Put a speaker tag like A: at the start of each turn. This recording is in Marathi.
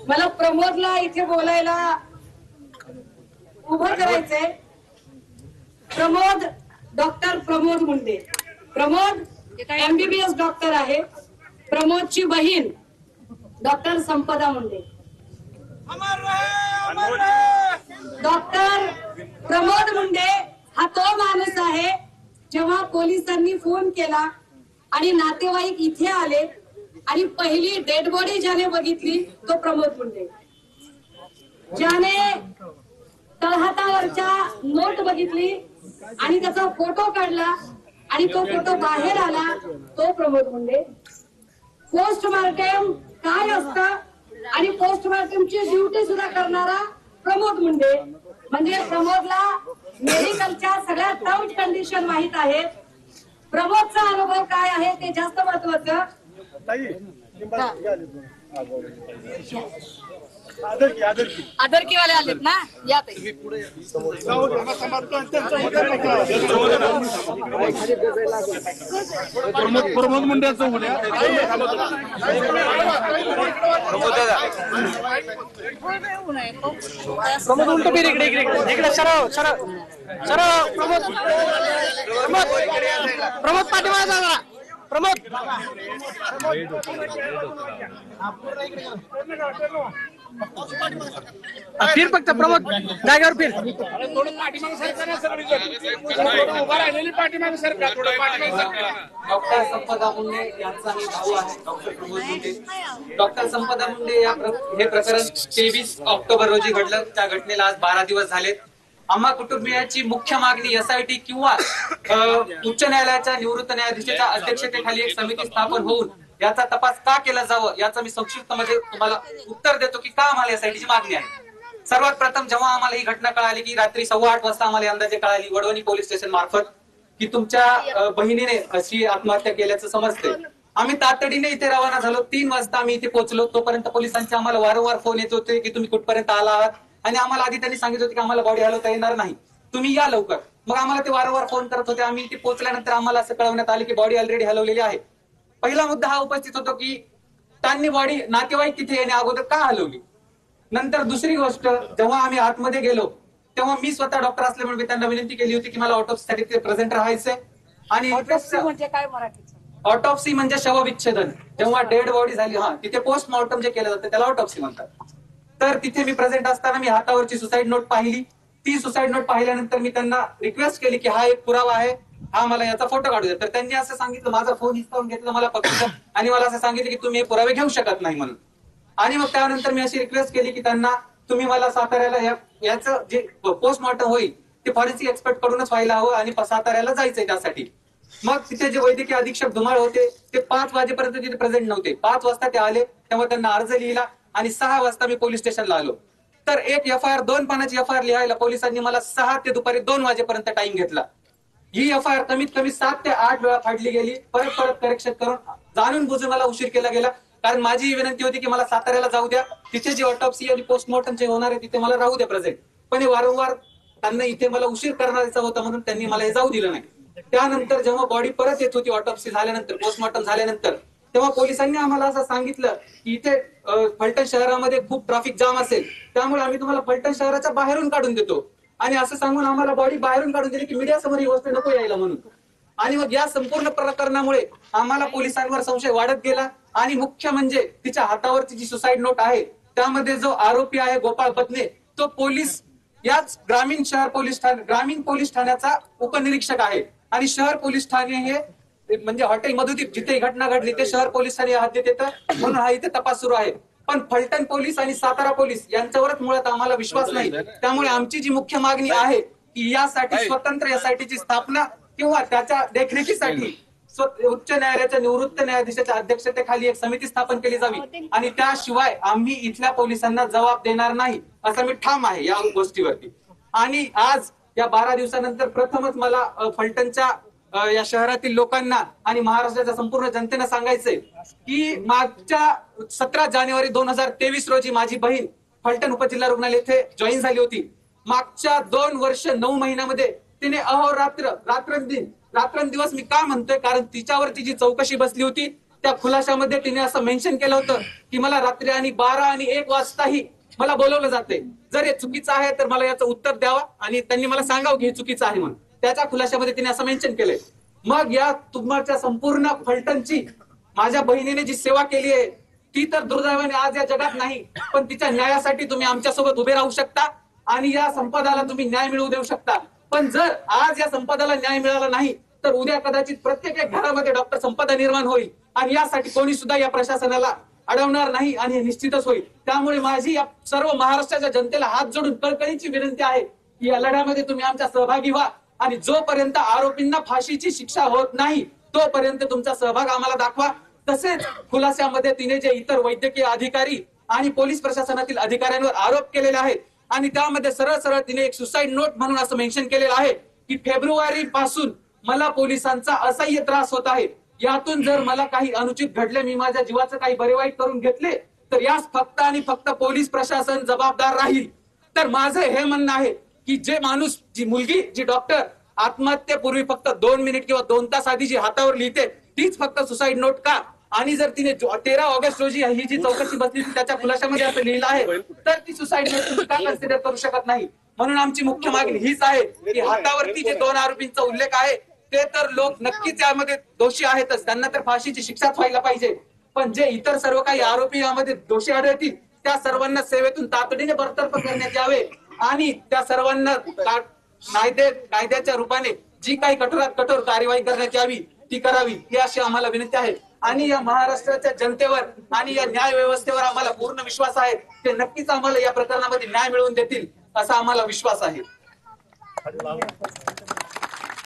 A: मला प्रमोदला इथे बोलायला उभं करायचंय। Pramod, doctor Pramod Munde. Pramod MBBS doctor आहे। प्रमोदची बहीण डॉक्टर संपदा मुंडे। डॉक्टर प्रमोद मुंडे हा तो माणूस आहे, जेव्हा पोलिसांनी फोन केला आणि नातेवाईक इथे आले आणि पहिली डेड बॉडी ज्याने बघितली तो प्रमोद मुंडे। ज्याने तळहातावरच्या नोट बघितली आणि त्याचा फोटो काढला आणि तो फोटो बाहेर आला तो प्रमोद मुंडे। पोस्टमार्टम काय असतं आणि पोस्टमार्टमची ड्युटी सुद्धा करणारा प्रमोद मुंडे। म्हणजे प्रमोदला मेडिकलच्या सगळ्या टर्म्स कंडिशन माहित आहेत। प्रमोदचा अनुभव काय आहे ते जास्त महत्वाचं। आदरकी वाले आलेत ना, या
B: प्रमोद मुंडेचं उद्या प्रमोद उलट फिर इकडे इकडे इकडे सरळ सरळ सरळ प्रमोद प्रमोद प्रमोद पाठीमागे जा प्रमोद फिर फक्त प्रमोद जागेवर फिर
C: डॉक्टर संपदा मुंडे यांचा मी भाऊ आहे डॉक्टर प्रमोद मुंडे। डॉक्टर संपदा मुंडे हे प्रकरण 23 ऑक्टोबर रोजी घडलं। त्या घटनेला आज 12 दिवस झाले। आम्हा कुटुंबियांची मुख्य मागणी SIT किंवा उच्च न्यायालयाच्या निवृत्त न्यायाधीशाच्या अध्यक्षतेखाली एक समिती स्थापन होऊन याचा तपास का केला जावं याचा मी संक्षिप्तमध्ये तुम्हाला उत्तर देतो की का आम्हाला SITची मागणी आहे। सर्वात प्रथम जेव्हा आम्हाला ही घटना कळाली की रात्री 8:15 वाजता आम्हाला अंदाजे कळाली वडवणी पोलीस स्टेशन मार्फत की तुमच्या बहिणीने अशी आत्महत्या केल्याचं समजते, आम्ही तातडीने इथे रवाना झालो। 3 वाजता आम्ही इथे पोहोचलो। तोपर्यंत पोलिसांचे आम्हाला वारंवार फोन येत होते की तुम्ही कुठपर्यंत आला आहात आणि आम्हाला आधी त्यांनी सांगितलं होतं की आम्हाला बॉडी हलवता येणार नाही, तुम्ही या लवकर। मग आम्हाला ते वारंवार फोन करत होते। आम्ही इथे पोहोचल्यानंतर आम्हाला असं कळवण्यात आले की बॉडी ऑलरेडी हलवलेली आहे। पहिला मुद्दा हा उपस्थित होतो की त्यांनी बॉडी नातेवाईक तिथे येण्या अगोदर का हलवली। नंतर दुसरी गोष्ट, जेव्हा आम्ही आतमध्ये गेलो तेव्हा मी स्वतः डॉक्टर असल्यामुळे मी त्यांना विनंती केली होती की मला ऑटोप्सीसाठी तिथे प्रेझेंट राहायचंय। आणि
A: म्हणजे काय मराठीत?
C: ऑटोप्सी म्हणजे शवविच्छेदन। जेव्हा डेड बॉडी झाली तिथे पोस्टमॉर्टम जे केलं जातं त्याला ऑटोप्सी म्हणतात। तर तिथे मी प्रेझेंट असताना मी हातावरची सुसाईड नोट पाहिली। ती सुसाईड नोट पाहिल्यानंतर मी त्यांना रिक्वेस्ट केली की हा एक पुरावा आहे, हा मला याचा फोटो काढू द्या। तर त्यांनी असं सांगितलं, माझा फोन हिसकावून घेतला, मला पकडलं आणि मला असं सांगितलं की तुम्ही हे पुरावे घेऊ शकत नाही म्हणून। आणि मग त्यानंतर मी अशी रिक्वेस्ट केली की त्यांना तुम्ही मला साताऱ्याला याचं जे पोस्टमॉर्टम होईल ते फॉरेन्सिक एक्सपर्ट कडूनच व्हायला हवं आणि साताऱ्याला जायचंय त्यासाठी। मग तिथे जे वैद्यकीय अधीक्षक धुमाळ होते ते 5 वाजेपर्यंत तिथे प्रेझेंट नव्हते। 5 वाजता ते आले, तेव्हा त्यांना अर्ज लिहिला आणि 6 वाजता मी पोलीस स्टेशनला आलो। तर एक FIR 2 पानाची FIR लिहायला पोलिसांनी मला 6 ते दुपारी 2 वाजेपर्यंत टाइम घेतला। ही FIR कमीत कमी 7 ते 8 वेळा फाडली गेली, परत परत करेक्शन करून जाणून बुजून मला उशीर केला गेला। कारण माझी विनंती होती की मला साताऱ्याला जाऊ द्या, तिथे जे ऑटोप्सी आणि पोस्टमॉर्टम जे होणार आहे तिथे मला राहू द्या प्रेझेंट। पण हे वारंवार त्यांना इथे मला उशीर करण्याचा होता म्हणून त्यांनी मला हे जाऊ दिलं नाही। त्यानंतर जेव्हा बॉडी परत येत होती ऑटोप्सी झाल्यानंतर, पोस्टमॉर्टम झाल्यानंतर, तेव्हा पोलिसांनी आम्हाला असं सांगितलं की इथे फलटण शहरामध्ये खूप ट्रॅफिक जाम असेल, त्यामुळे आम्ही तुम्हाला फलटण शहराच्या बाहेरून काढून देतो। आणि असं सांगून आम्हाला बॉडी बाहेरून काढून दिली की मीडिया समोर ही गोष्ट नको यायला म्हणून। आणि मग या संपूर्ण प्रकरणामुळे आम्हाला पोलिसांवर संशय वाढत गेला। आणि मुख्य म्हणजे तिच्या हातावरची जी सुसाईड नोट आहे त्यामध्ये जो आरोपी आहे गोपाळ पत्ने, तो पोलीस याच ग्रामीण पोलीस ठाण्याचा उपनिरीक्षक आहे। आणि शहर पोलीस ठाणे हे म्हणजे हॉटेल मधुदीप जिथे घटना घडली ते शहर पोलीस ठाणे हद्दीत येतं, म्हणून हा इथे तपास सुरू आहे। पण फलटण पोलीस आणि सातारा पोलीस यांच्यावरच मुळात आम्हाला विश्वास नाही। त्यामुळे आमची जी मुख्य मागणी आहे की यासाठी स्वतंत्र SITची स्थापना किंवा त्याच्या देखरेखीसाठी उच्च न्यायालयाच्या निवृत्त न्यायाधीशाच्या अध्यक्षतेखाली एक समिती स्थापन केली जावी आणि त्याशिवाय आम्ही इथल्या पोलिसांना जबाब देणार नाही असं मी ठाम आहे या गोष्टीवरती। आणि आज या 12 दिवसानंतर प्रथमच मला फलटणच्या या शहरातील लोकांना आणि महाराष्ट्राच्या संपूर्ण जनतेला सांगायचंय की मागच्या 17 जानेवारी 2023 रोजी माझी बहीण फलटण उपजिल्हा रुग्णालय येथे जॉईन झाली होती। मागच्या 2 वर्ष 9 महिन्यामध्ये तिने अहोरात्र रात्रंदिवस मी का म्हणतोय, कारण तिच्यावरती जी चौकशी बसली होती त्या खुलाशामध्ये तिने असं मेन्शन केलं होतं की मला रात्री आणि 12 आणि 1 वाजताही मला बोलवलं जाते. जर हे चुकीचं आहे तर मला याचं उत्तर द्यावा आणि त्यांनी मला सांगावं की हे चुकीचं आहे म्हणून. त्याच्या खुलाशामध्ये तिने असं मेन्शन केलंय. मग या तुमच्या संपूर्ण फलटणची माझ्या बहिणीने जी सेवा केली आहे ती तर दुर्दैवाने आज या जगात नाही, पण तिच्या न्यायासाठी तुम्ही आमच्यासोबत उभे राहू शकता आणि या संपदाला तुम्ही न्याय मिळवू देऊ शकता. पण जर आज या संपदाला न्याय मिळाला नाही तर उद्या कदाचित प्रत्येक एक घरामध्ये डॉक्टर संपदा निर्माण होईल आणि यासाठी कोणी सुद्धा या प्रशासनाला अडवणार नाही आणि हे निश्चितच होईल. त्यामुळे माझी या सर्व महाराष्ट्राच्या जनतेला हात जोडून कळकळीची विनंती आहे की या लढ्यामध्ये तुम्ही आमच्या सहभागी व्हा आणि जोपर्यंत आरोपींना फाशीची शिक्षा होत नाही तोपर्यंत तुमचा सहभाग आम्हाला दाखवा. तसेच खुलाशामध्ये तिने जे इतर वैद्यकीय अधिकारी आणि पोलीस प्रशासनातील अधिकाऱ्यांवर आरोप केलेले आहेत आणि त्यामध्ये सरळ सरळ तिने एक सुसाईड नोट म्हणून असं मेन्शन केलेलं आहे की फेब्रुवारी पासून मला पोलिसांचा असह्य त्रास होत आहे. यातून जर मला काही अनुचित घडले, मी माझ्या जीवाचं काही बरे वाईट करून घेतले तर यास फक्त आणि फक्त पोलीस प्रशासन जबाबदार राहील. तर माझं हे म्हणणं आहे की जे माणूस, जी मुलगी, जी डॉक्टर आत्महत्येपूर्वी फक्त 2 मिनिट किंवा 2 तास आधी जी हातावर लिहिते तीच फक्त सुसाईड नोट का? आणि जर तिने 13 ऑगस्ट रोजी ही जी चौकशी बसली त्याच्या खुलाशामध्ये असं लिहिलं आहे तर ती सुसाईड नोट तुम्ही का कन्सिडर करू शकत नाही? म्हणून आमची मुख्य मागणी हीच आहे की हातावरती जे 2 आरोपींचा उल्लेख आहे ते तर लोक नक्कीच यामध्ये दोषी आहेतच, त्यांना तर फाशीची शिक्षाच व्हायला पाहिजे. पण जे इतर सर्व काही आरोपी यामध्ये दोषी आढळतील त्या सर्वांना सेवेतून तातडीने बरतर्फ करण्यात यावे आणि त्या सर्वांना कायद्याच्या रूपाने जी काही कठोरात कठोर कार्यवाही करण्यात यावी ती करावी ही अशी आम्हाला विनंती आहे. आणि या महाराष्ट्राच्या जनतेवर आणि या न्याय व्यवस्थेवर आम्हाला पूर्ण विश्वास आहे. ते नक्कीच आम्हाला या प्रकरणामध्ये न्याय मिळवून देतील असा आम्हाला विश्वास आहे.